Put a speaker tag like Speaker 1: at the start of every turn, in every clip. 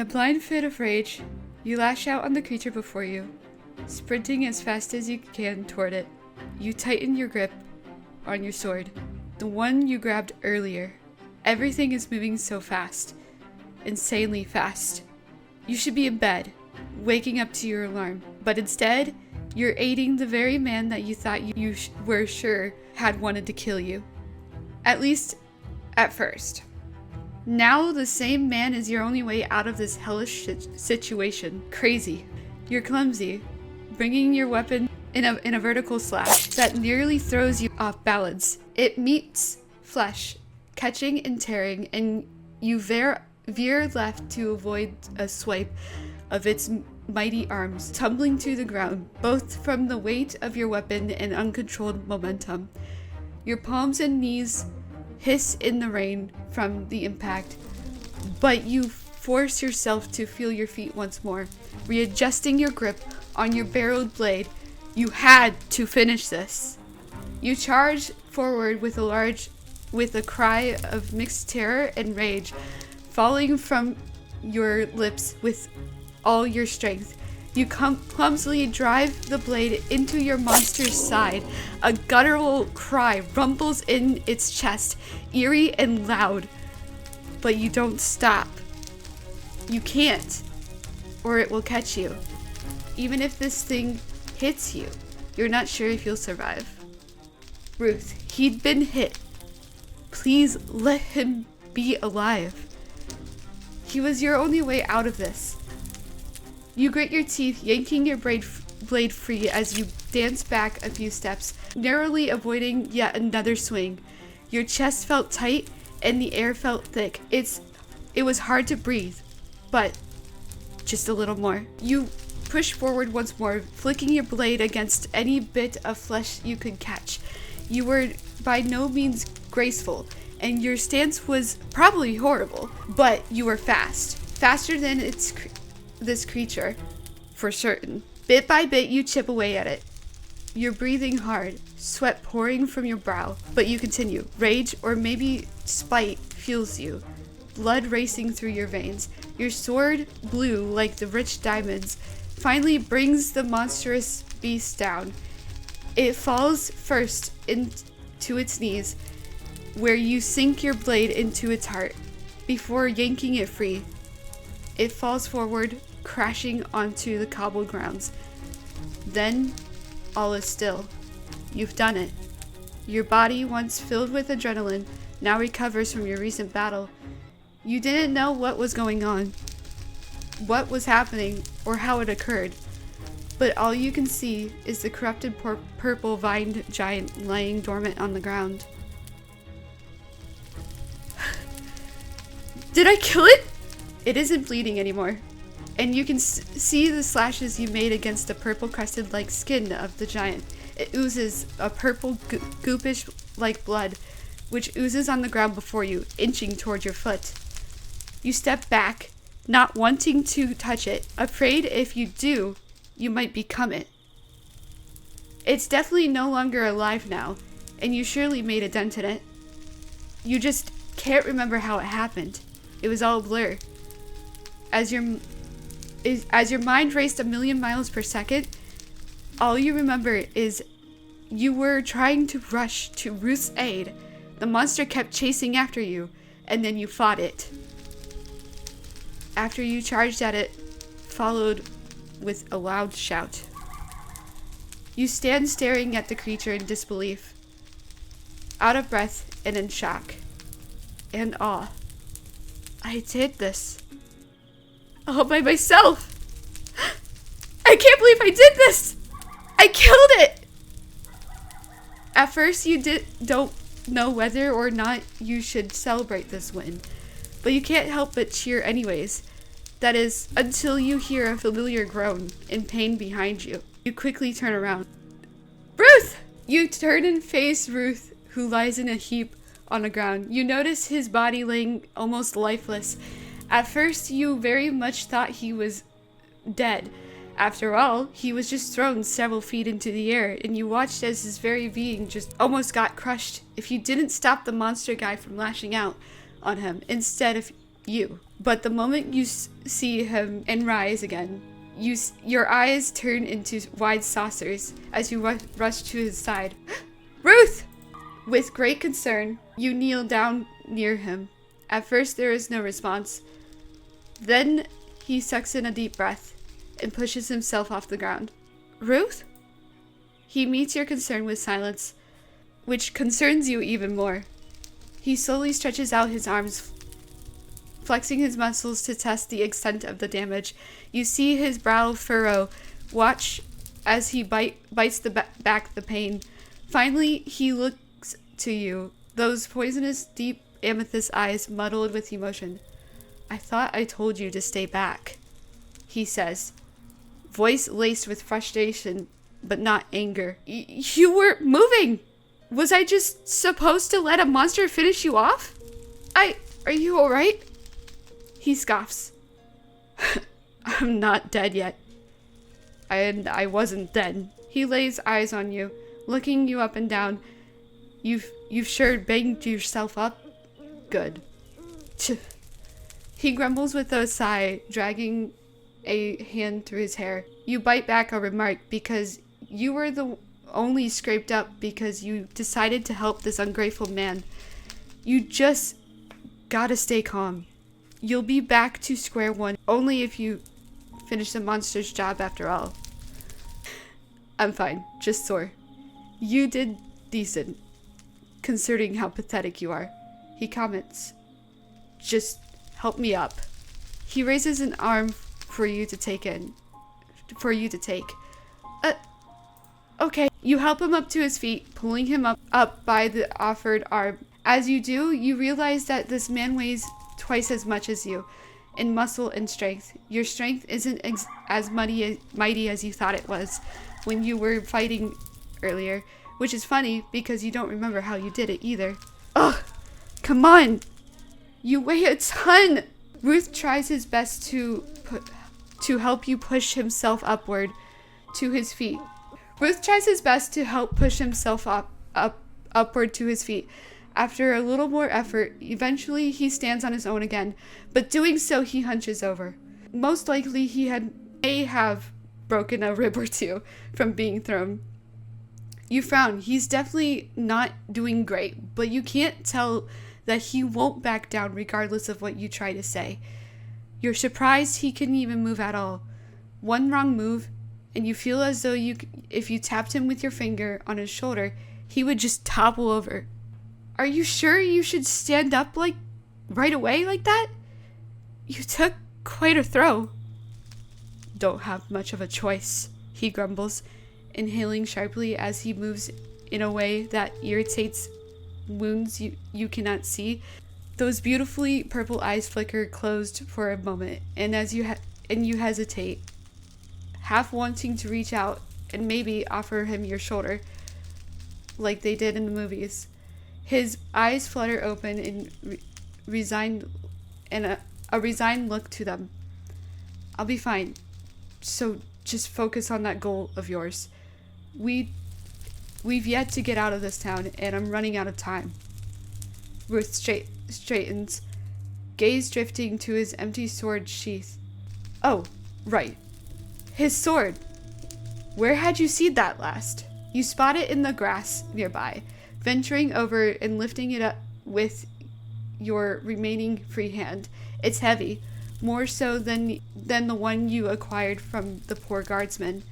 Speaker 1: blind fit of rage, you lash out on the creature before you, sprinting as fast as you can toward it. You tighten your grip on your sword, the one you grabbed earlier. Everything is moving so fast, insanely fast. You should be in bed, waking up to your alarm, but instead, you're aiding the very man that you thought you were sure had wanted to kill you. At least, at first. Now the same man is your only way out of this hellish situation. Crazy. You're clumsy, bringing your weapon in a vertical slash that nearly throws you off balance. It meets flesh, catching and tearing, and you veer left to avoid a swipe of its mighty arms, tumbling to the ground, both from the weight of your weapon and uncontrolled momentum. Your palms and knees hiss in the rain from the impact, but you force yourself to feel your feet once more, readjusting your grip on your barreled blade. You had to finish this. You charge forward with a cry of mixed terror and rage, falling from your lips with all your strength. You clumsily drive the blade into your monster's side. A guttural cry rumbles in its chest, eerie and loud. But you don't stop. You can't, or it will catch you. Even if this thing hits you, you're not sure if you'll survive. Ruth, he'd been hit. Please let him be alive. He was your only way out of this. You grit your teeth, yanking your blade free as you dance back a few steps, narrowly avoiding yet another swing. Your chest felt tight and the air felt thick. It was hard to breathe, but just a little more. You push forward once more, flicking your blade against any bit of flesh you could catch. You were by no means graceful, and your stance was probably horrible, but you were fast. Faster than this creature, for certain. Bit by bit, you chip away at it. You're breathing hard, sweat pouring from your brow, but you continue. Rage, or maybe spite, fuels you, blood racing through your veins. Your sword, blue like the rich diamonds, finally brings the monstrous beast down. It falls first into its knees, where you sink your blade into its heart before yanking it free. It falls forward, crashing onto the cobbled grounds. Then, all is still. You've done it. Your body, once filled with adrenaline, now recovers from your recent battle. You didn't know what was going on, what was happening, or how it occurred, but all you can see is the corrupted purple vined giant lying dormant on the ground. Did I kill it? It isn't bleeding anymore, and you can see the slashes you made against the purple crested like skin of the giant. It oozes a purple goopish like blood, which oozes on the ground before you, inching toward your foot. You step back, not wanting to touch it, afraid if you do, you might become it. It's definitely no longer alive now, and you surely made a dent in it. You just can't remember how it happened. It was all a blur. As your mind raced 1,000,000 miles per second, all you remember is you were trying to rush to Ruth's aid. The monster kept chasing after you, and then you fought it. After you charged at it, followed with a loud shout. You stand staring at the creature in disbelief, out of breath and in shock and awe. I did this. All by myself. I can't believe I did this. I killed it. At first you don't know whether or not you should celebrate this win, but you can't help but cheer anyways. That is, until you hear a familiar groan in pain behind you. You quickly turn around. Ruth! You turn and face Ruth, who lies in a heap on the ground. You notice his body laying almost lifeless. At first, you very much thought he was dead. After all, he was just thrown several feet into the air, and you watched as his very being just almost got crushed if you didn't stop the monster guy from lashing out on him instead of you. But the moment you see him and rise again, your eyes turn into wide saucers as you rush to his side. Ruth! With great concern, you kneel down near him. At first, there is no response. Then he sucks in a deep breath and pushes himself off the ground. Ruth? He meets your concern with silence, which concerns you even more. He slowly stretches out his arms, flexing his muscles to test the extent of the damage. You see his brow furrow. Watch as he bites back the pain. Finally, he looks to you, those poisonous, deep amethyst eyes muddled with emotion. I thought I told you to stay back, he says, voice laced with frustration, but not anger. You were moving! Was I just supposed to let a monster finish you off? Are you alright? He scoffs. I'm not dead yet. And I wasn't then. He lays eyes on you, looking you up and down. You've sure banged yourself up? Good. He grumbles with a sigh, dragging a hand through his hair. You bite back a remark because you were the only scraped up because you decided to help this ungrateful man. You just gotta stay calm. You'll be back to square one only if you finish the monster's job after all. I'm fine, just sore. You did decent, considering how pathetic you are. He comments. Just help me up. He raises an arm for you to take. Okay. You help him up to his feet, pulling him up by the offered arm. As you do, you realize that this man weighs twice as much as you in muscle and strength. Your strength isn't as mighty as you thought it was when you were fighting earlier, which is funny because you don't remember how you did it either. Ugh, come on! You weigh a ton! Ruth tries his best to help you push himself upward to his feet. Upward to his feet. After a little more effort, eventually he stands on his own again, but doing so he hunches over. Most likely he may have broken a rib or two from being thrown. You frown. He's definitely not doing great, but you can't tell that he won't back down regardless of what you try to say. You're surprised he can even move at all. One wrong move, and you feel as though if you tapped him with your finger on his shoulder, he would just topple over. Are you sure you should stand up right away like that? You took quite a throw. Don't have much of a choice, he grumbles, inhaling sharply as he moves in a way that irritates wounds you cannot see. Those beautifully purple eyes flicker closed for a moment, and you hesitate, half wanting to reach out and maybe offer him your shoulder, like they did in the movies. His eyes flutter open in a resigned look to them. I'll be fine. So just focus on that goal of yours. We've yet to get out of this town, and I'm running out of time. Ruth straightens, gaze drifting to his empty sword sheath. Oh, right. His sword. Where had you seen that last? You spot it in the grass nearby, venturing over and lifting it up with your remaining free hand. It's heavy, more so than the one you acquired from the poor guardsman.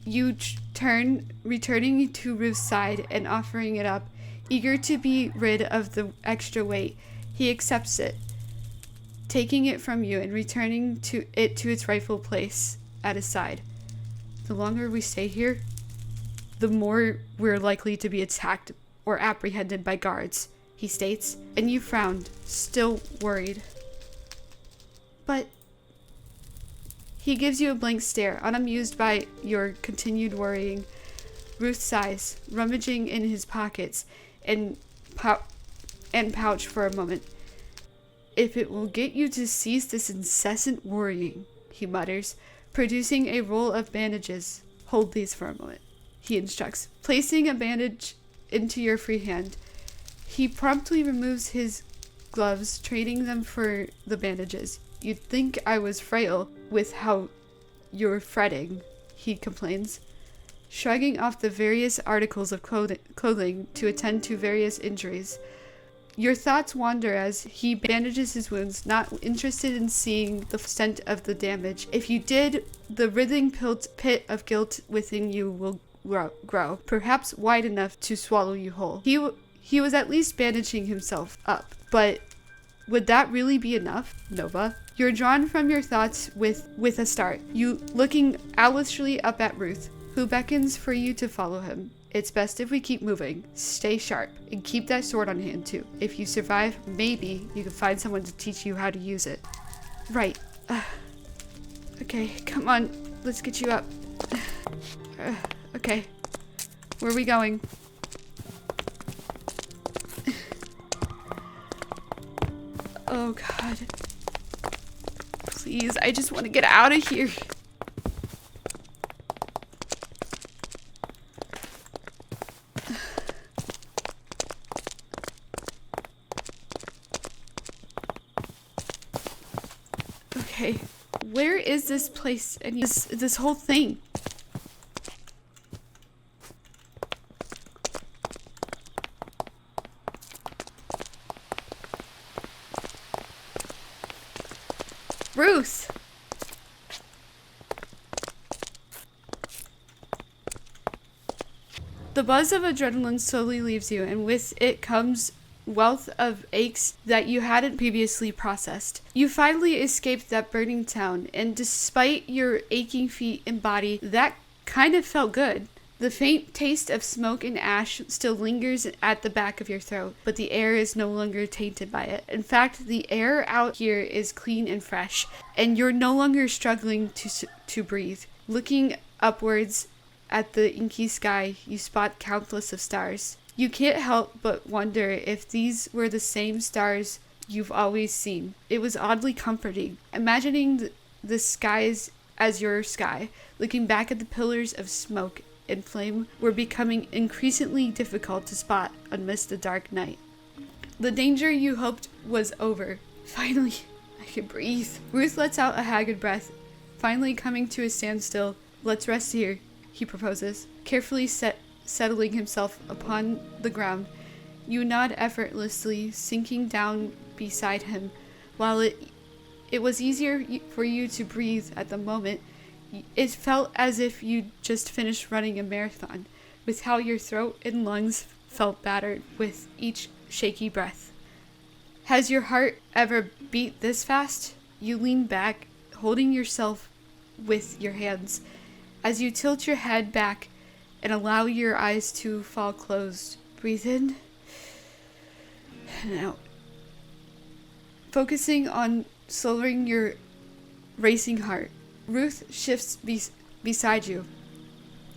Speaker 1: You turn, returning to Ruth's side and offering it up, eager to be rid of the extra weight. He accepts it, taking it from you and returning it to its rightful place at his side. The longer we stay here, the more we're likely to be attacked or apprehended by guards, he states, and you frowned, still worried. But he gives you a blank stare, unamused by your continued worrying. Ruth sighs, rummaging in his pockets and pouch for a moment. If it will get you to cease this incessant worrying, he mutters, producing a roll of bandages. Hold these for a moment, he instructs, placing a bandage into your free hand. He promptly removes his gloves, trading them for the bandages. You'd think I was frail with how you're fretting, he complains, shrugging off the various articles of clothing to attend to various injuries. Your thoughts wander as he bandages his wounds, not interested in seeing the extent of the damage. If you did, the writhing pit of guilt within you will grow, perhaps wide enough to swallow you whole. He was at least bandaging himself up, but would that really be enough, Nova? You're drawn from your thoughts with a start. You looking owlishly up at Ruth, who beckons for you to follow him. It's best if we keep moving. Stay sharp, and keep that sword on hand too. If you survive, maybe you can find someone to teach you how to use it. Right. Okay, come on. Let's get you up. Okay. Where are we going? Oh God. Please, I just want to get out of here. Okay, where is this place and this whole thing? Ruth! The buzz of adrenaline slowly leaves you, and with it comes wealth of aches that you hadn't previously processed. You finally escaped that burning town, and despite your aching feet and body, that kind of felt good. The faint taste of smoke and ash still lingers at the back of your throat, but the air is no longer tainted by it. In fact, the air out here is clean and fresh, and you're no longer struggling to breathe. Looking upwards at the inky sky, you spot countless of stars. You can't help but wonder if these were the same stars you've always seen. It was oddly comforting, imagining the skies as your sky. Looking back at the pillars of smoke and flame were becoming increasingly difficult to spot amidst the dark night. The danger you hoped was over. Finally, I can breathe. Ruth lets out a haggard breath, finally coming to a standstill. Let's rest here, he proposes, carefully settling himself upon the ground. You nod effortlessly, sinking down beside him. While it was easier for you to breathe at the moment, it felt as if you'd just finished running a marathon, with how your throat and lungs felt battered with each shaky breath. Has your heart ever beat this fast? You lean back, holding yourself with your hands. As you tilt your head back and allow your eyes to fall closed, breathe in and out. Focusing on slowing your racing heart, Ruth shifts beside you.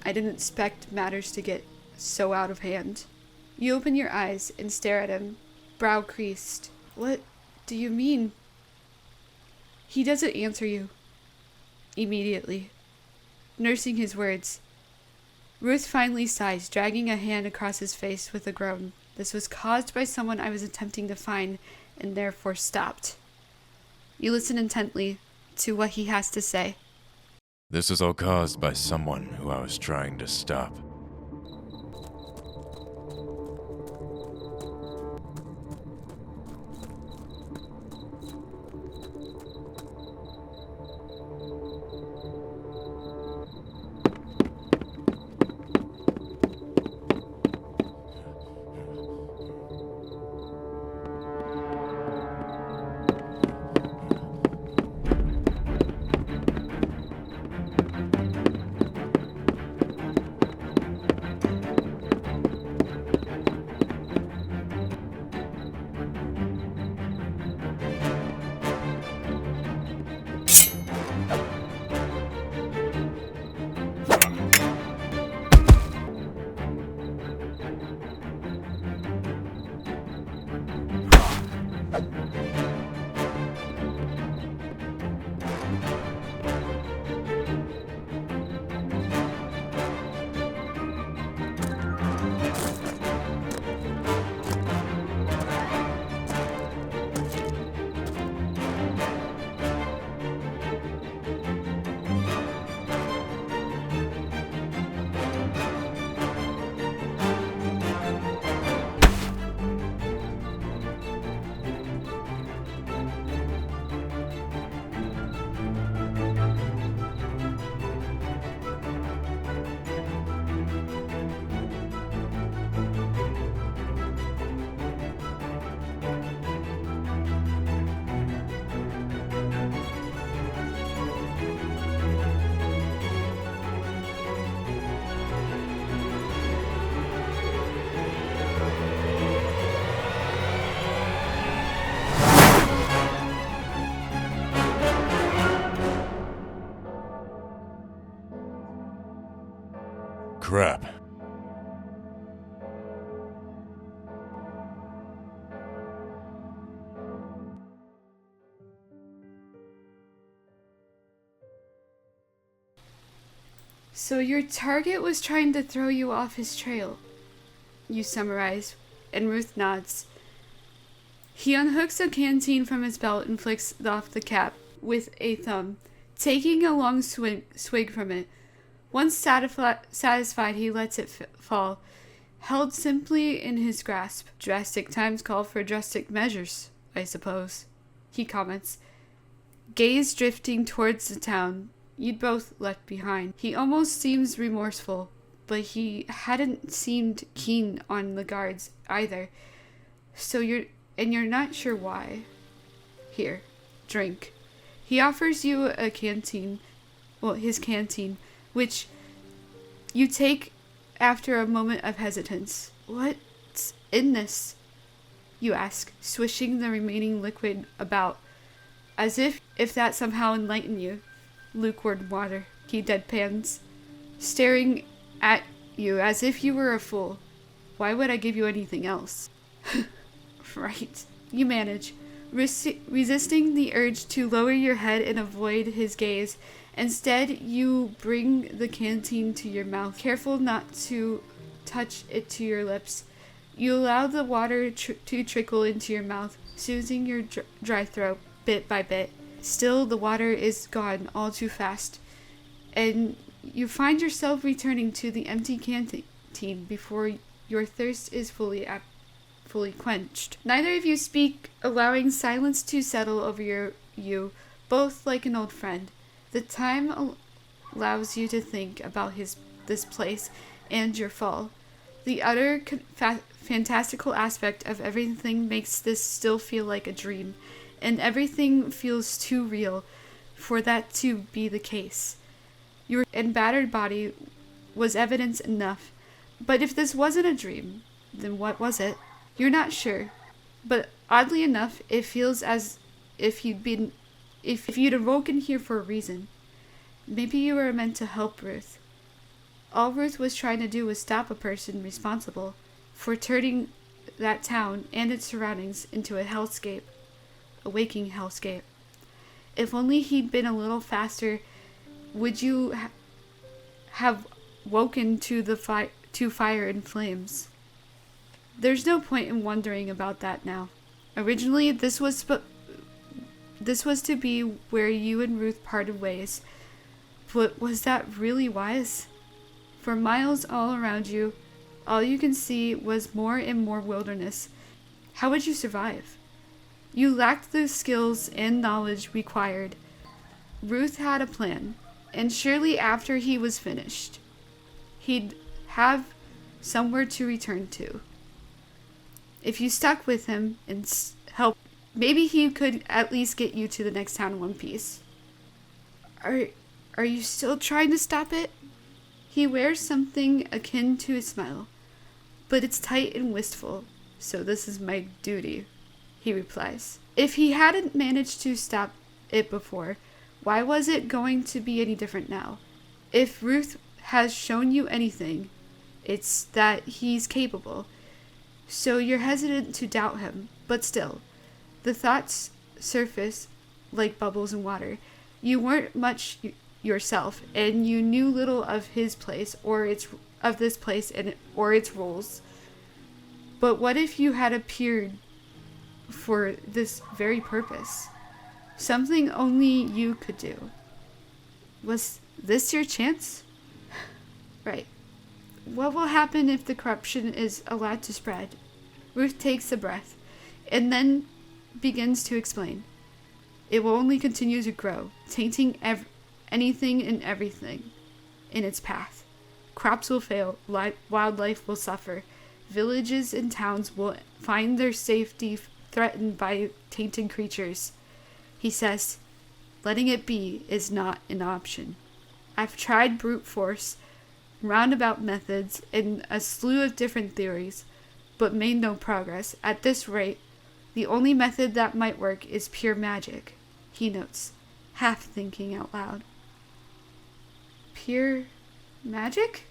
Speaker 1: I didn't expect matters to get so out of hand. You open your eyes and stare at him, brow creased. What do you mean? He doesn't answer you immediately, nursing his words. Ruth finally sighs, dragging a hand across his face with a groan. This was caused by someone I was attempting to find, and therefore stopped. You listen intently to what he has to say.
Speaker 2: This was all caused by someone who I was trying to stop. crap.
Speaker 1: So your target was trying to throw you off his trail, you summarize, and Ruth nods. He unhooks a canteen from his belt and flicks off the cap with a thumb, taking a long swig from it. Once satisfied, he lets it fall, held simply in his grasp. Drastic times call for drastic measures, I suppose, he comments, gaze drifting towards the town you'd both left behind. He almost seems remorseful, but he hadn't seemed keen on the guards either. So you're not sure why. Here, drink. He offers you a canteen, his canteen, which you take after a moment of hesitance. What's in this? You ask, swishing the remaining liquid about, as if that somehow enlightened you. Lukewarm water, he deadpans, staring at you as if you were a fool. Why would I give you anything else? Right. You manage, resisting the urge to lower your head and avoid his gaze. Instead, you bring the canteen to your mouth, careful not to touch it to your lips. You allow the water to trickle into your mouth, soothing your dry throat bit by bit. Still, the water is gone all too fast, and you find yourself returning to the empty canteen before your thirst is fully quenched. Neither of you speak, allowing silence to settle over you, both like an old friend. The time allows you to think about this place and your fall. The utter fantastical aspect of everything makes this still feel like a dream, and everything feels too real for that to be the case. Your battered body was evidence enough, but if this wasn't a dream, then what was it? You're not sure, but oddly enough, it feels as if you'd awoken here for a reason. Maybe you were meant to help Ruth. All Ruth was trying to do was stop a person responsible for turning that town and its surroundings into a hellscape. A waking hellscape. If only he'd been a little faster, would you have woken to fire and flames? There's no point in wondering about that now. Originally, this was to be where you and Ruth parted ways. But was that really wise? For miles all around you, all you can see was more and more wilderness. How would you survive? You lacked the skills and knowledge required. Ruth had a plan, and surely after he was finished, he'd have somewhere to return to. If you stuck with him and helped, maybe he could at least get you to the next town in one piece. Are you still trying to stop it? He wears something akin to a smile, but it's tight and wistful, so this is my duty, he replies. If he hadn't managed to stop it before, why was it going to be any different now? If Ruth has shown you anything, it's that he's capable. So you're hesitant to doubt him, but still, the thoughts surface like bubbles in water. You weren't much yourself, and you knew little of his place or its rules. But what if you had appeared for this very purpose? Something only you could do. Was this your chance? Right. What will happen if the corruption is allowed to spread? Ruth takes a breath, and then begins to explain. It will only continue to grow, tainting anything and everything in its path. Crops will fail, wildlife will suffer, villages and towns will find their safety threatened by tainted creatures. He says, letting it be is not an option. I've tried brute force, roundabout methods, and a slew of different theories, but made no progress. At this rate, the only method that might work is pure magic, he notes, half thinking out loud. Pure magic?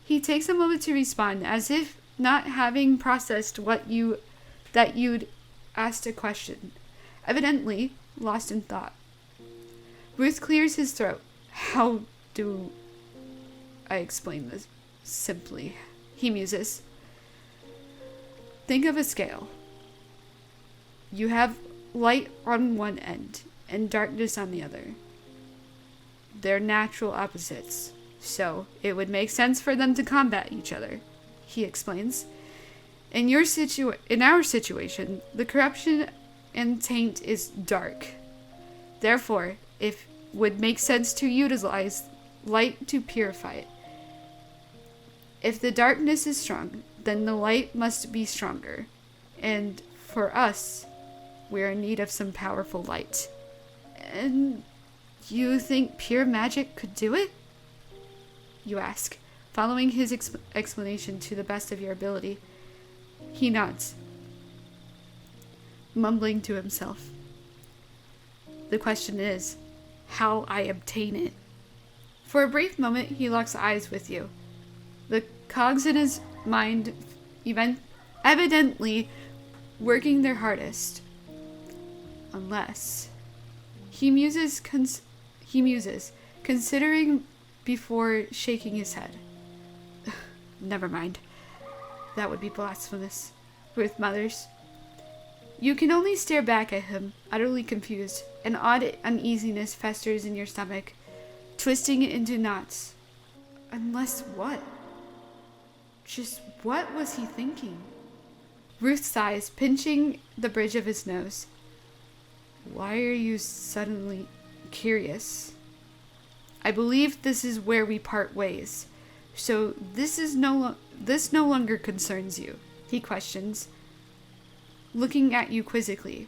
Speaker 1: He takes a moment to respond, as if not having processed that you'd asked a question, evidently lost in thought. Ruth clears his throat. How do I explain this simply? He muses. Think of a scale. You have light on one end and darkness on the other. They're natural opposites, so it would make sense for them to combat each other, he explains. In our situation, the corruption and taint is dark. Therefore, it would make sense to utilize light to purify it. If the darkness is strong, then the light must be stronger. And for us, we're in need of some powerful light. And you think pure magic could do it? You ask, following his explanation to the best of your ability. He nods, mumbling to himself. The question is, how I obtain it. For a brief moment, he locks eyes with you. The cogs in his mind evidently working their hardest. Unless... He muses, considering before shaking his head. Never mind. That would be blasphemous. Ruth mutters. You can only stare back at him, utterly confused. An odd uneasiness festers in your stomach, twisting it into knots. Unless what? Just what was he thinking? Ruth sighs, pinching the bridge of his nose. Why are you suddenly curious? I believe this is where we part ways. So this no longer concerns you, he questions, looking at you quizzically.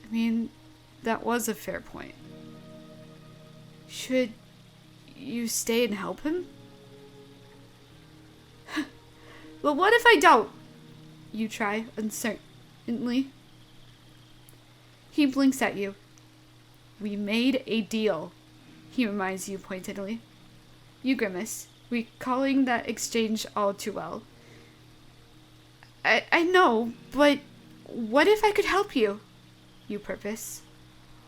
Speaker 1: I mean, that was a fair point. Should you stay and help him? Well, what if I don't? You try, uncertainly. He blinks at you. We made a deal, he reminds you pointedly. You grimace, recalling that exchange all too well. I know, but what if I could help you? You purpose.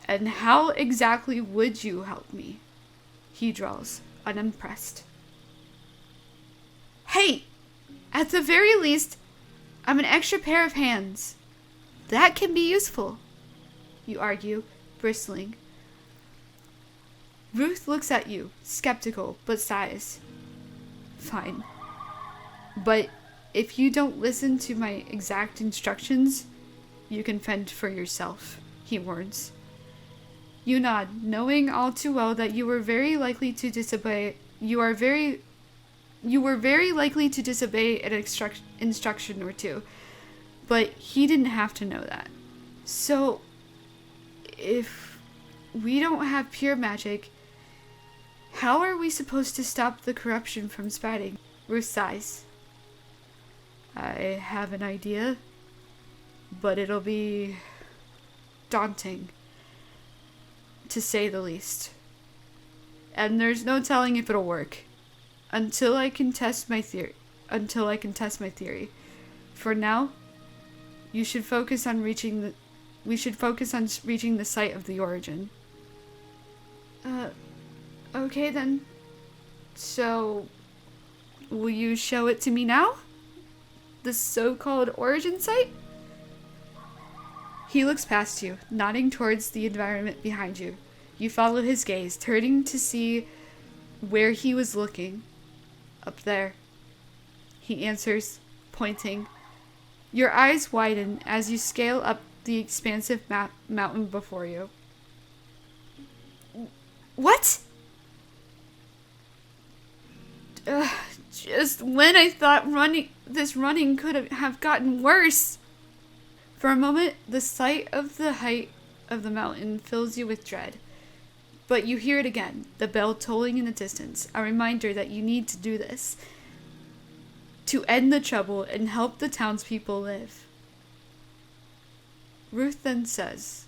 Speaker 1: And how exactly would you help me? He drawls, unimpressed. Hey! At the very least, I'm an extra pair of hands. That can be useful, you argue, bristling. Ruth looks at you, skeptical, but sighs. Fine. But if you don't listen to my exact instructions, you can fend for yourself, he warns. You nod, knowing all too well that you were very likely to disobey. You were very likely to disobey an instruction or two, but he didn't have to know that. So, if we don't have pure magic, how are we supposed to stop the corruption from spreading? Ruth sighs. I have an idea, but it'll be daunting, to say the least. And there's no telling if it'll work. Until I can test my theory. For now, we should focus on reaching the site of the origin. Okay then. So, will you show it to me now? The so-called origin site? He looks past you, nodding towards the environment behind you. You follow his gaze, turning to see where he was looking. Up there. He answers, pointing. Your eyes widen as you scale up the expansive mountain before you. What? Just when I thought running could have gotten worse. For a moment, the sight of the height of the mountain fills you with dread. But you hear it again, the bell tolling in the distance, a reminder that you need to do this. To end the trouble and help the townspeople live. Ruth then says,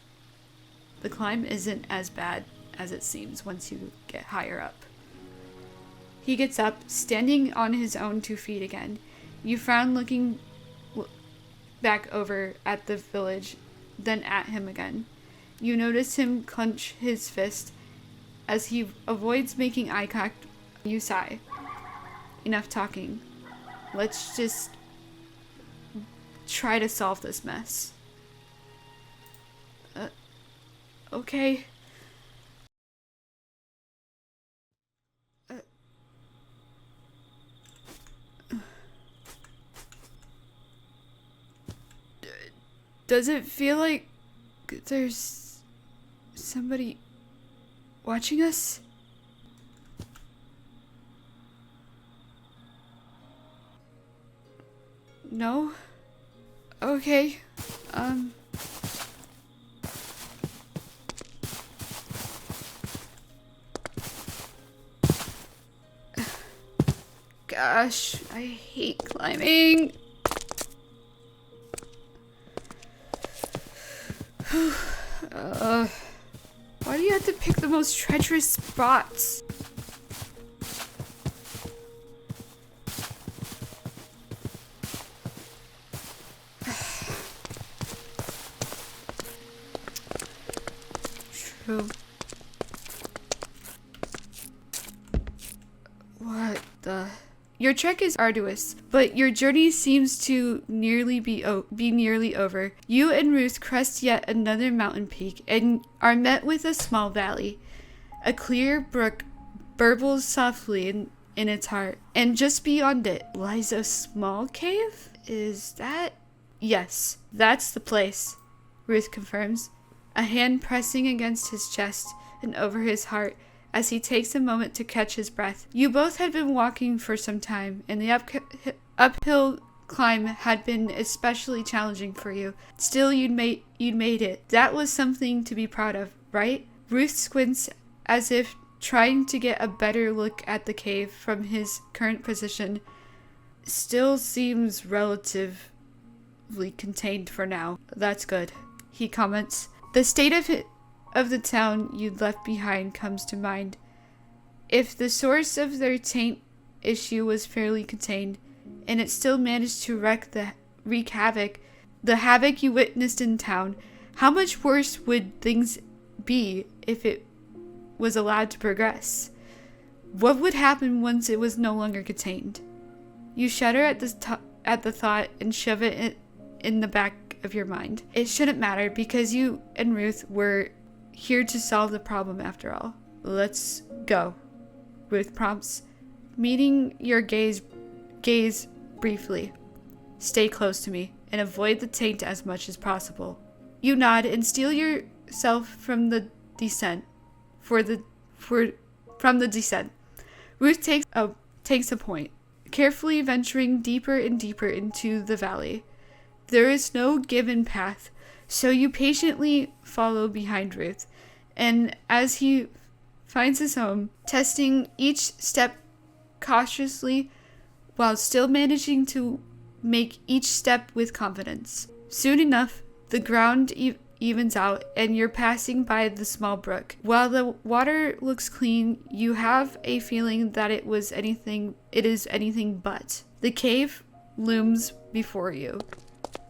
Speaker 1: the climb isn't as bad as it seems once you get higher up. He gets up, standing on his own 2 feet again. You frown, looking back over at the village, then at him again. You notice him clench his fist as he avoids making eye contact. You sigh. Enough talking. Let's just try to solve this mess. Okay. Does it feel like there's somebody watching us? No? Okay. Gosh, I hate climbing. Why do you have to pick the most treacherous spots? True. What the? Your trek is arduous, but your journey seems to nearly be nearly over. You and Ruth crest yet another mountain peak and are met with a small valley. A clear brook burbles softly in its heart, and just beyond it lies a small cave? Is that? Yes, that's the place, Ruth confirms, a hand pressing against his chest and over his heart as he takes a moment to catch his breath. You both had been walking for some time, and the uphill climb had been especially challenging for you. Still, you'd made it. That was something to be proud of, right? Ruth squints as if trying to get a better look at the cave from his current position. Still seems relatively contained for now. That's good, he comments. The state of the town you'd left behind comes to mind. If the source of their taint issue was fairly contained, and it still managed to wreak havoc, the havoc you witnessed in town, how much worse would things be if it was allowed to progress? What would happen once it was no longer contained? You shudder at the thought and shove it in the back of your mind. It shouldn't matter because you and Ruth were here to solve the problem after all. Let's go, Ruth prompts, meeting your gaze briefly. Stay close to me and avoid the taint as much as possible. You nod and steel yourself from the descent. From the descent, Ruth takes a point, carefully venturing deeper and deeper into the valley. There is no given path, so you patiently follow behind Ruth, and as he finds his home, testing each step cautiously while still managing to make each step with confidence. Soon enough, the ground evens out and you're passing by the small brook. While the water looks clean, you have a feeling that it is anything but. The cave looms before you,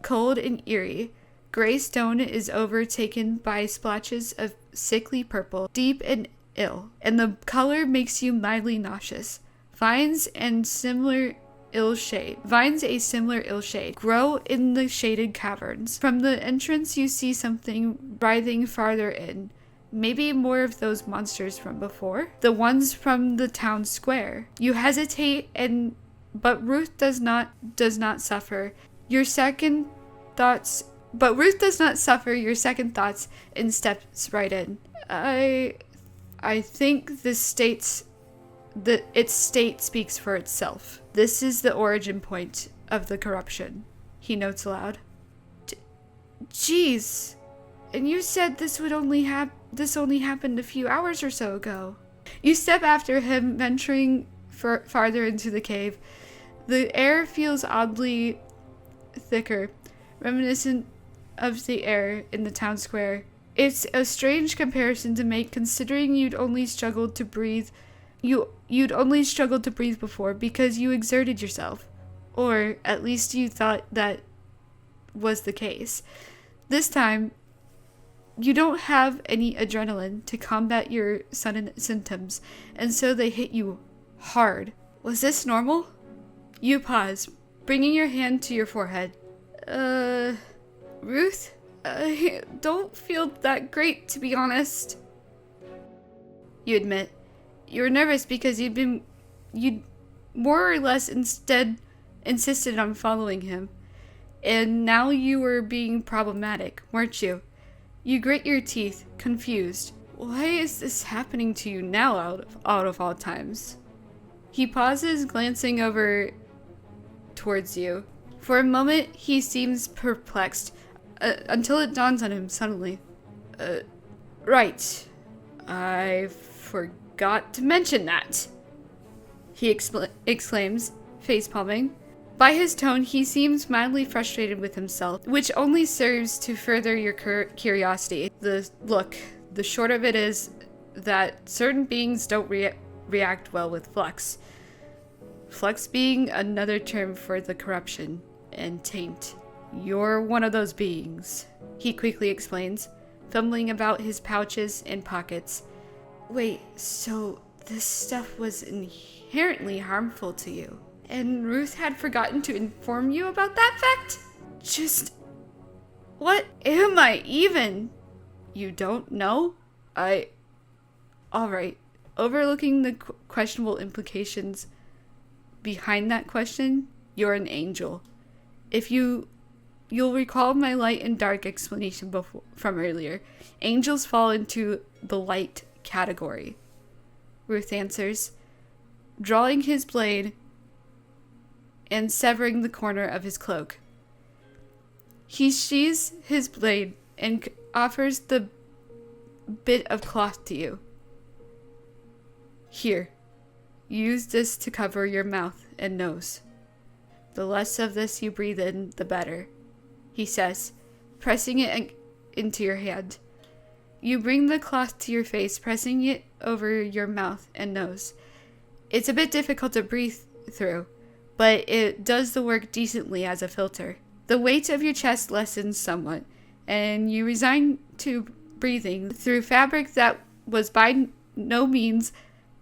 Speaker 1: cold and eerie. Gray stone is overtaken by splotches of sickly purple, deep and ill, and the color makes you mildly nauseous. Vines a similar ill shade grow in the shaded caverns. From the entrance you see something writhing farther in. Maybe more of those monsters from before, the ones from the town square. You hesitate, but Ruth does not suffer your second thoughts and steps right in. I think its state speaks for itself. This is the origin point of the corruption, he notes aloud. Jeez, and you said this only happened a few hours or so ago. You step after him, venturing farther into the cave. The air feels oddly thicker, reminiscent of the air in the town square. It's a strange comparison to make, considering you'd only struggled to breathe you'd only struggled to breathe before because you exerted yourself. Or at least you thought that was the case. This time, you don't have any adrenaline to combat your sudden symptoms, and so they hit you hard. Was this normal? You pause, bringing your hand to your forehead. Ruth? I don't feel that great, to be honest. You admit. You were nervous because you'd more or less insisted on following him. And now you were being problematic, weren't you? You grit your teeth, confused. Why is this happening to you now out of all times? He pauses, glancing over towards you. For a moment, he seems perplexed, until it dawns on him suddenly. Right. I forgot to mention that. He exclaims, face-palming. By his tone, he seems mildly frustrated with himself, which only serves to further your curiosity. The short of it is that certain beings don't react well with flux. Flux being another term for the corruption and taint. You're one of those beings, he quickly explains, fumbling about his pouches and pockets. Wait, so this stuff was inherently harmful to you? And Ruth had forgotten to inform you about that fact? Just... what am I even? You don't know? Alright. Overlooking the questionable implications behind that question, you're an angel. If you'll recall my light and dark explanation from earlier, angels fall into the light category. Ruth answers, drawing his blade and severing the corner of his cloak. He sheathes his blade and offers the bit of cloth to you. Here, use this to cover your mouth and nose. The less of this you breathe in, the better, he says, pressing it into your hand. You bring the cloth to your face, pressing it over your mouth and nose. It's a bit difficult to breathe through, but it does the work decently as a filter. The weight of your chest lessens somewhat, and you resign to breathing through fabric that was by no means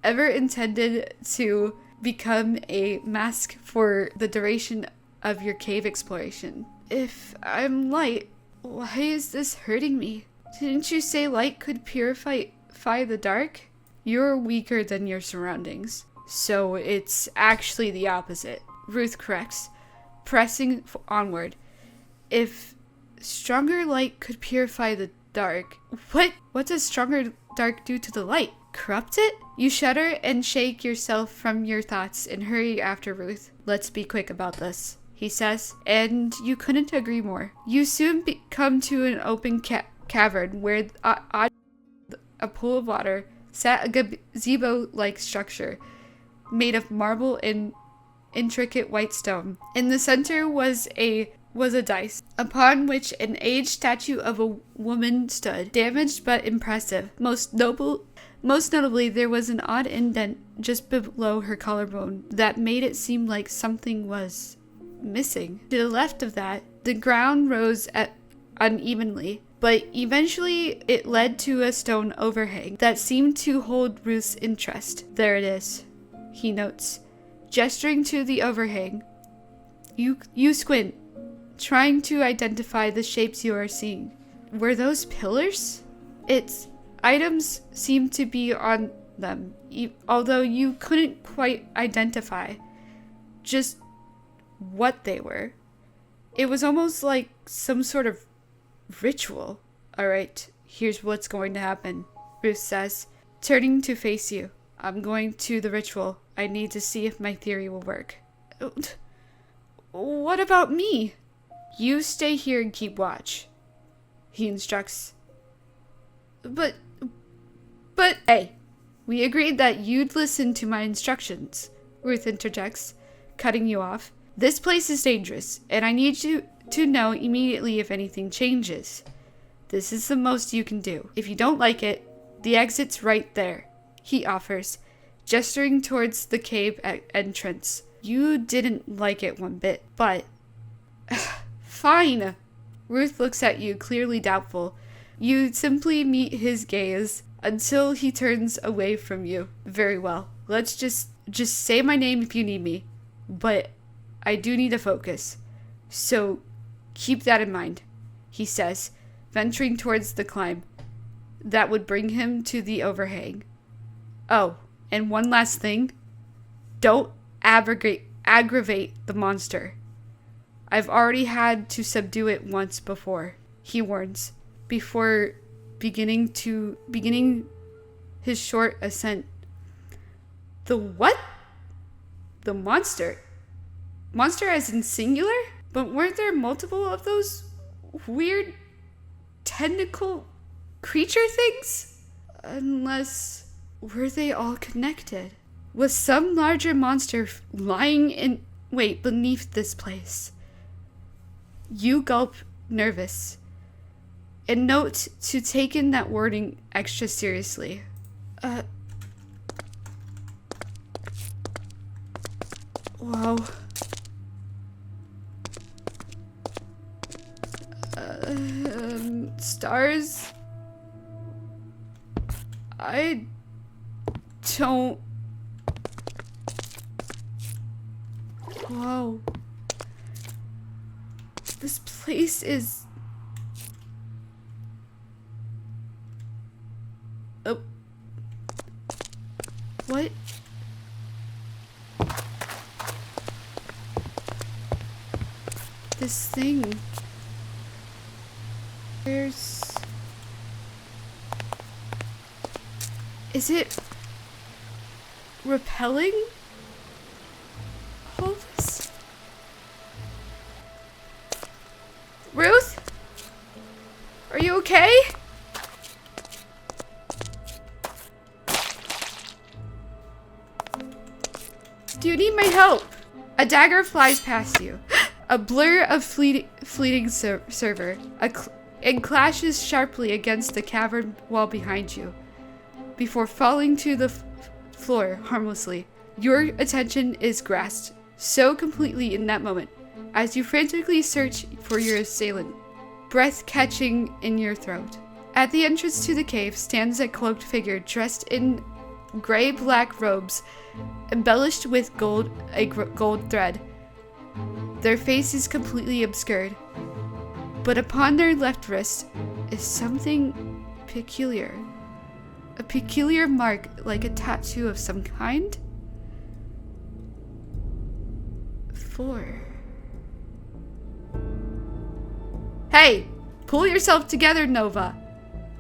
Speaker 1: ever intended to become a mask for the duration of your cave exploration. If I'm light, why is this hurting me? Didn't you say light could purify the dark? You're weaker than your surroundings, so it's actually the opposite. Ruth corrects, pressing onward. If stronger light could purify the dark, what does stronger dark do to the light? Corrupt it? You shudder and shake yourself from your thoughts and hurry after Ruth. Let's be quick about this, he says, and you couldn't agree more. You soon come to an open cavern where a pool of water sat a gazebo-like structure made of marble and intricate white stone. In the center was a dais, upon which an aged statue of a woman stood, damaged but impressive. Most notably, there was an odd indent just below her collarbone that made it seem like something was missing. To the left of that, the ground rose unevenly, but eventually it led to a stone overhang that seemed to hold Ruth's interest. There it is, he notes, gesturing to the overhang. You squint, trying to identify the shapes you are seeing. Were those pillars? Its items seemed to be on them, although you couldn't quite identify just what they were. It was almost like some sort of ritual. Alright, here's what's going to happen, Ruth says, turning to face you. I'm going to the ritual. I need to see if my theory will work. What about me? You stay here and keep watch, he instructs. But, hey, we agreed that you'd listen to my instructions, Ruth interjects, cutting you off. This place is dangerous, and I need you to know immediately if anything changes. This is the most you can do. If you don't like it, the exit's right there, he offers, gesturing towards the cave entrance. You didn't like it one bit, but... Fine. Ruth looks at you, clearly doubtful. You simply meet his gaze until he turns away from you. Very well. Let's just say my name if you need me. But I do need to focus. So keep that in mind, he says, venturing towards the climb that would bring him to the overhang. Oh, and one last thing. Don't aggravate the monster. I've already had to subdue it once before, he warns, before beginning his short ascent. The what? The monster? Monster as in singular? But weren't there multiple of those weird tentacle creature things? Unless, were they all connected? Was some larger monster lying beneath this place? You gulp, nervous. And note to take in that wording extra seriously. Wow. Stars? I don't... Whoa. This place is... Oh. What? This thing. There's... Is it repelling all this? Ruth? Are you okay? Do you need my help? A dagger flies past you. A blur of fleeting server. It clashes sharply against the cavern wall behind you, before falling to the floor harmlessly. Your attention is grasped so completely in that moment, as you frantically search for your assailant, breath catching in your throat. At the entrance to the cave stands a cloaked figure dressed in gray-black robes, embellished with gold thread. Their face is completely obscured, but upon their left wrist is something peculiar. A peculiar mark, like a tattoo of some kind? 4. Hey! Pull yourself together, Nova!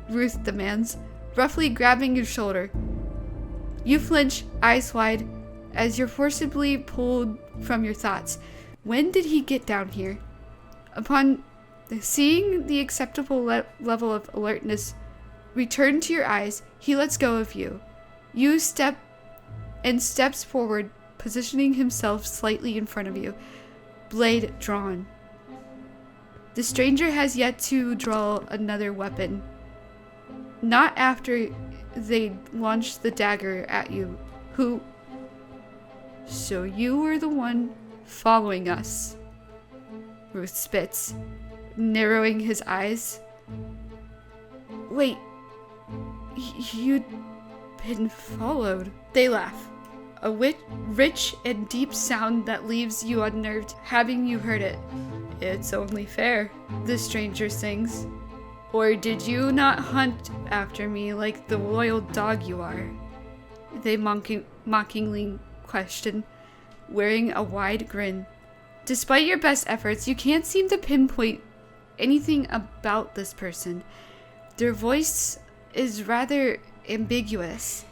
Speaker 1: Ruth demands, roughly grabbing your shoulder. You flinch, eyes wide, as you're forcibly pulled from your thoughts. When did he get down here? Upon seeing the acceptable level of alertness return to your eyes, he lets go of you. You steps forward, positioning himself slightly in front of you, blade drawn. The stranger has yet to draw another weapon. Not after they launched the dagger at you. Who? So you were the one following us. Ruth spits, narrowing his eyes. Wait, you'd been followed. They laugh. A rich and deep sound that leaves you unnerved, having you heard it. It's only fair, the stranger sings. Or did you not hunt after me like the loyal dog you are? They mockingly question, wearing a wide grin. Despite your best efforts, you can't seem to pinpoint anything about this person. Their voice is rather ambiguous,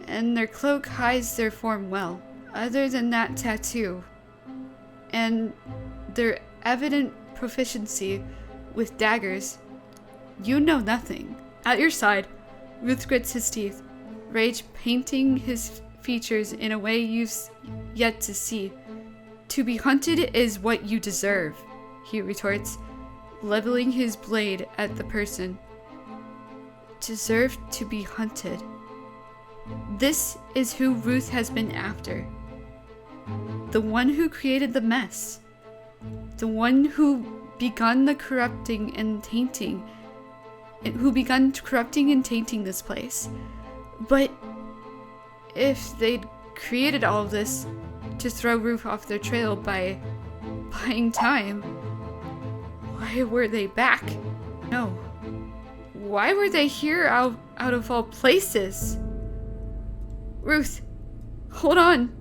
Speaker 1: and their cloak hides their form well. Other than that tattoo, and their evident proficiency with daggers, you know nothing. At your side, Ruth grits his teeth, rage painting his features in a way you've yet to see. To be hunted is what you deserve, he retorts, leveling his blade at the person. Deserve to be hunted. This is who Ruth has been after. The one who created the mess. The one who begun the corrupting and tainting. Who begun corrupting and tainting this place. But if they'd created all of this to throw Ruth off their trail by buying time, why were they back? No. Why were they here out of all places? Ruth, hold on.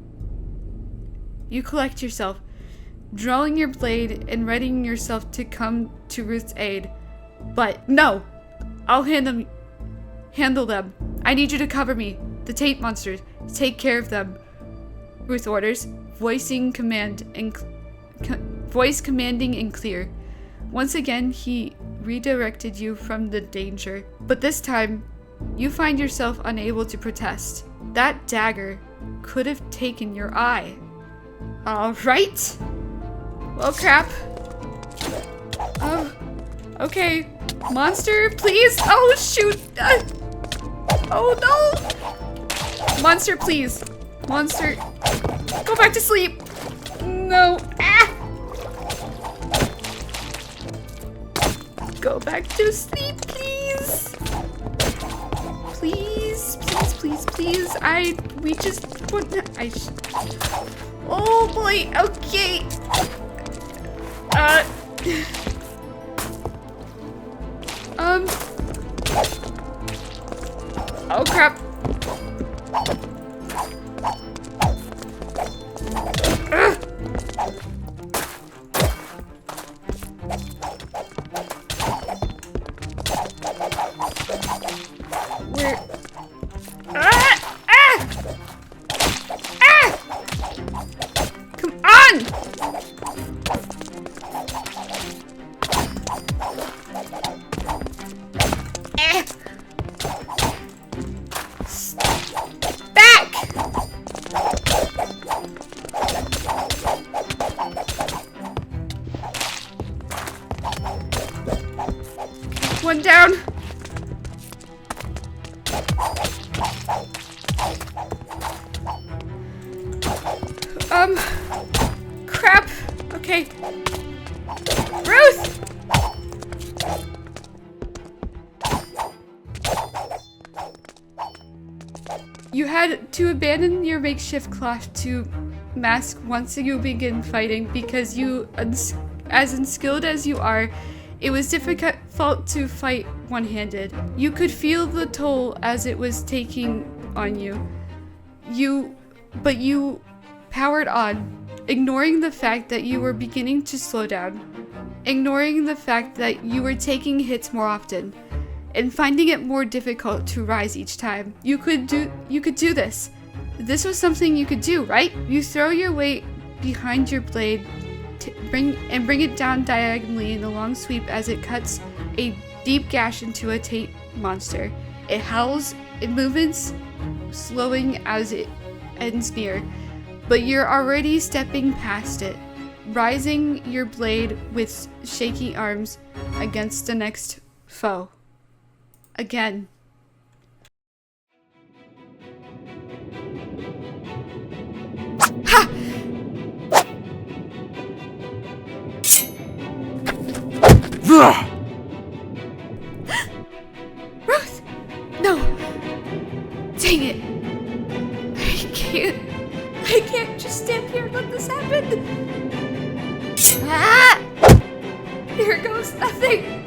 Speaker 1: You collect yourself, drawing your blade and readying yourself to come to Ruth's aid. But no, I'll handle them. I need you to cover me. The tape monsters. Take care of them. Ruth orders, voice commanding and clear. Once again, he redirected you from the danger, but this time, you find yourself unable to protest. That dagger could have taken your eye. Alright. Well, crap. Oh, okay. Monster, please. Oh, shoot. Oh, no. Monster, please. Monster, go back to sleep. No. Ah. Go back to sleep, please. Please, please, please, please. We just want oh boy, okay. Oh crap. Where? Come on! Back! One down. Crap. Okay. Ruth! You had to abandon your makeshift cloth to mask once you begin fighting because you, as unskilled as you are, it was difficult to fight one-handed. You could feel the toll as it was taking on you. But you powered on, ignoring the fact that you were beginning to slow down, ignoring the fact that you were taking hits more often, and finding it more difficult to rise each time. You could do this. This was something you could do, right? You throw your weight behind your blade bring it down diagonally in a long sweep as it cuts a deep gash into a tape monster. It howls, it moves, slowing as it ends near, but you're already stepping past it, rising your blade with shaky arms against the next foe. Again. Ha! Ruth! No! Dang it! I can't just stand here and let this happen! Ah! Here goes nothing!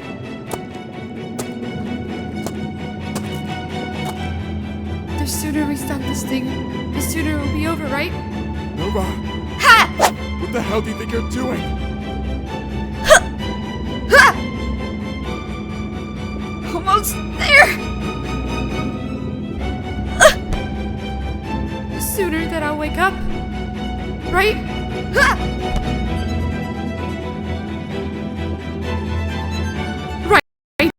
Speaker 1: The sooner we stop this thing, the sooner it will be over, right?
Speaker 3: Nova!
Speaker 1: Ha!
Speaker 3: What the hell do you think you're doing?
Speaker 1: Ha! Almost there! The sooner that I'll wake up, right? Ha! Right.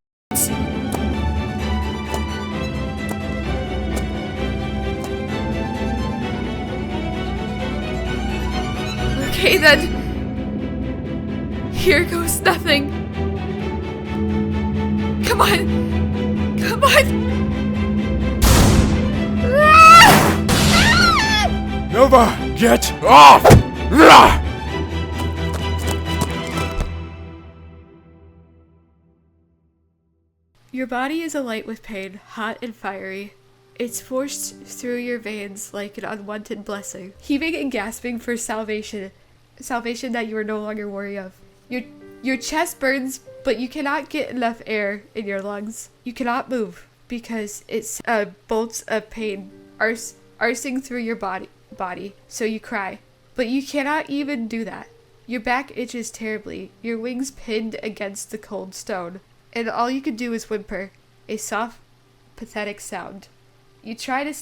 Speaker 1: Okay then. Here goes nothing. Come on! Come on! Ah!
Speaker 3: Nova, get off! Rah!
Speaker 1: Your body is alight with pain, hot and fiery. It's forced through your veins like an unwanted blessing. Heaving and gasping for salvation that you are no longer worthy of. Your chest burns, but you cannot get enough air in your lungs. You cannot move because it's bolts of pain arsing through your body, so you cry. But you cannot even do that. Your back itches terribly, your wings pinned against the cold stone, and all you can do is whimper, a soft, pathetic sound. You tried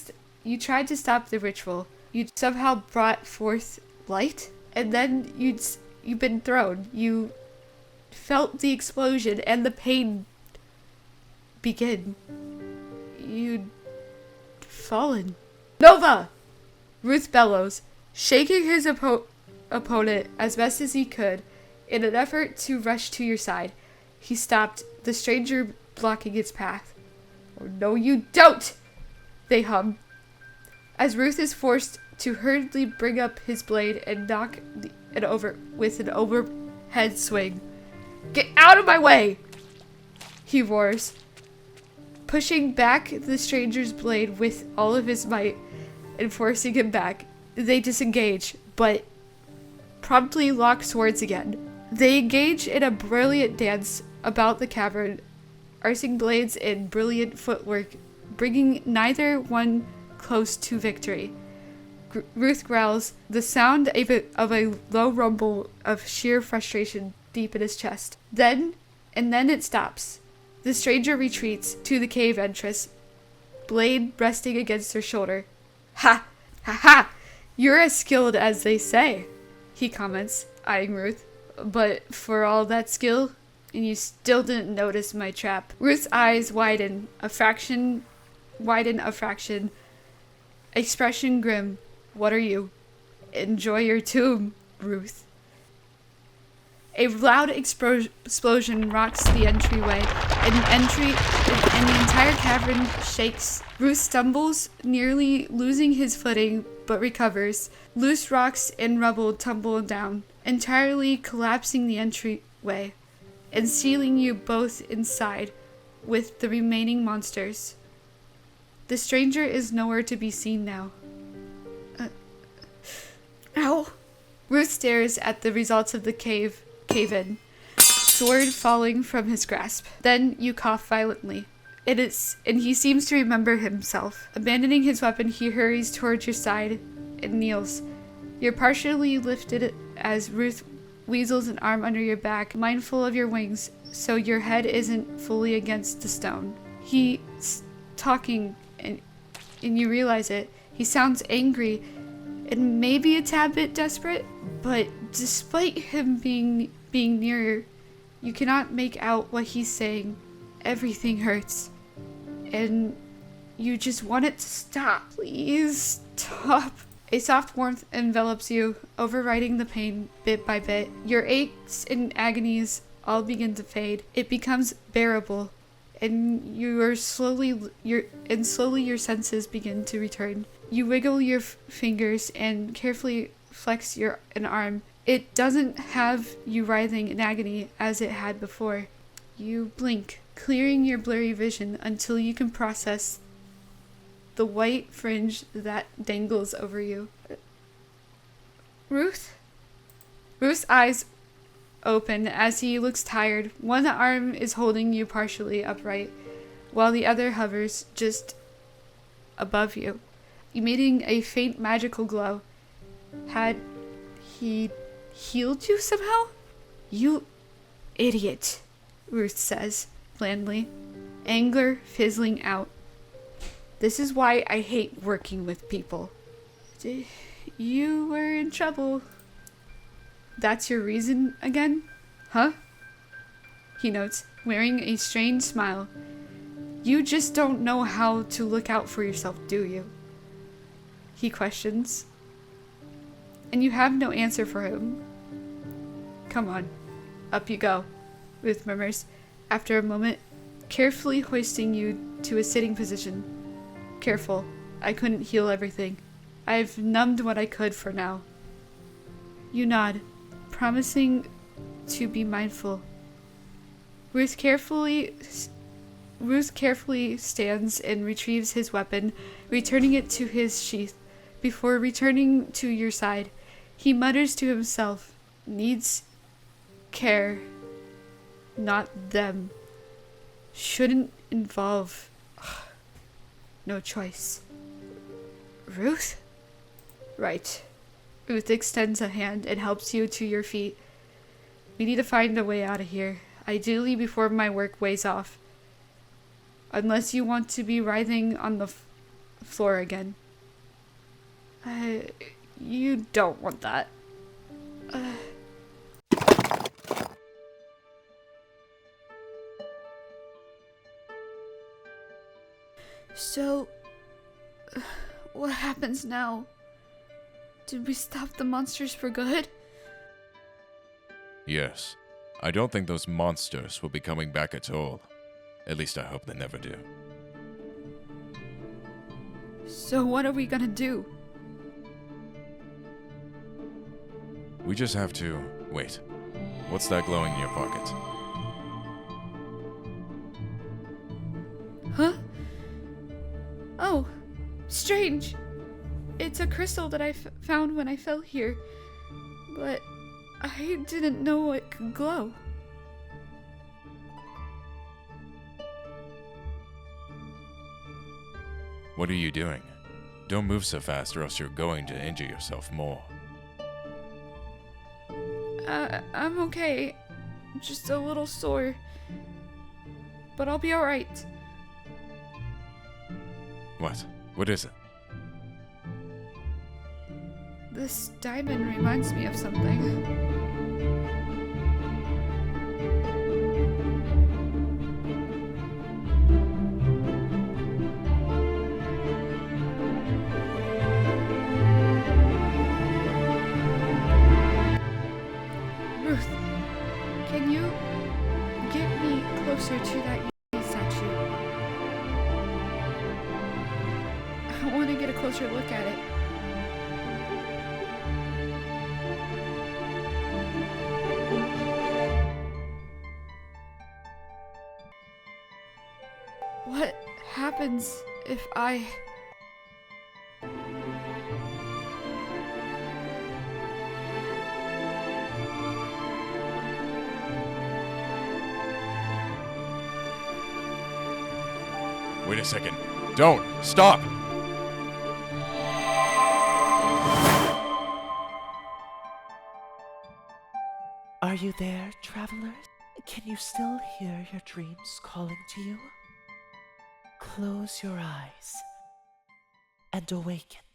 Speaker 1: to stop the ritual. You somehow brought forth light, and then you've been thrown. You felt the explosion and the pain begin. You'd fallen. Nova! Ruth bellows, shaking his opponent as best as he could in an effort to rush to your side. He stopped, the stranger blocking its path. Oh, no, you don't! They hum. As Ruth is forced to hurriedly bring up his blade and knock it over with an overhead swing. Get out of my way! He roars, pushing back the stranger's blade with all of his might and forcing him back. They disengage, but promptly lock swords again. They engage in a brilliant dance about the cavern, arsing blades in brilliant footwork, bringing neither one close to victory. Ruth growls, the sound of a low rumble of sheer frustration deep in his chest. Then it stops. The stranger retreats to the cave entrance, blade resting against her shoulder. Ha! Ha ha! You're as skilled as they say, he comments, eyeing Ruth. But for all that skill, and you still didn't notice my trap. Ruth's eyes widen a fraction. Expression grim. What are you? Enjoy your tomb, Ruth. A loud explosion rocks the entryway, and the entire cavern shakes. Ruth stumbles, nearly losing his footing, but recovers. Loose rocks and rubble tumble down, entirely collapsing the entryway, and sealing you both inside with the remaining monsters. The stranger is nowhere to be seen now. Ow! Ruth stares at the results of the cave-in, sword falling from his grasp. Then you cough violently. And he seems to remember himself. Abandoning his weapon, he hurries towards your side and kneels. You're partially lifted as Ruth weasels an arm under your back, mindful of your wings, so your head isn't fully against the stone. He's talking, and you realize it. He sounds angry and maybe a tad bit desperate, but despite him being nearer, you cannot make out what he's saying. Everything hurts, and you just want it to stop. Please stop. A soft warmth envelops you, overriding the pain bit by bit. Your aches and agonies all begin to fade. It becomes bearable, and slowly your senses begin to return. You wiggle your fingers and carefully flex an arm. It doesn't have you writhing in agony as it had before. You blink, clearing your blurry vision until you can process the white fringe that dangles over you. Ruth? Ruth's eyes open as he looks tired. One arm is holding you partially upright, while the other hovers just above you, emitting a faint magical glow. Had he healed you somehow? You idiot, Ruth says blandly, anger fizzling out. This is why I hate working with people. You were in trouble. That's your reason again? Huh? He notes, wearing a strange smile. You just don't know how to look out for yourself, do you? He questions. And you have no answer for him. Come on, up you go, Ruth murmurs, after a moment, carefully hoisting you to a sitting position. Careful, I couldn't heal everything. I've numbed what I could for now. You nod, promising to be mindful. Ruth carefully stands and retrieves his weapon, returning it to his sheath. Before returning to your side, he mutters to himself, needs care, not them. Shouldn't involve. No choice. Ruth? Right. Ruth extends a hand and helps you to your feet. We need to find a way out of here, ideally before my work weighs off. Unless you want to be writhing on the floor again. You don't want that. So, what happens now? Did we stop the monsters for good?
Speaker 2: Yes. I don't think those monsters will be coming back at all. At least I hope they never do.
Speaker 1: So what are we gonna do?
Speaker 2: We just have to... Wait. What's that glowing in your pocket?
Speaker 1: Huh? Oh, strange. It's a crystal that I found when I fell here. But I didn't know it could glow.
Speaker 2: What are you doing? Don't move so fast or else you're going to injure yourself more.
Speaker 1: I'm okay. Just a little sore. But I'll be alright.
Speaker 2: What? What is it?
Speaker 1: This diamond reminds me of something. Ruth, can you get me closer to that statue? I want to get a closer look at it. What happens if I...
Speaker 2: Wait a second. Don't! Stop!
Speaker 4: Are you there, travelers? Can you still hear your dreams calling to you? Close your eyes and awaken.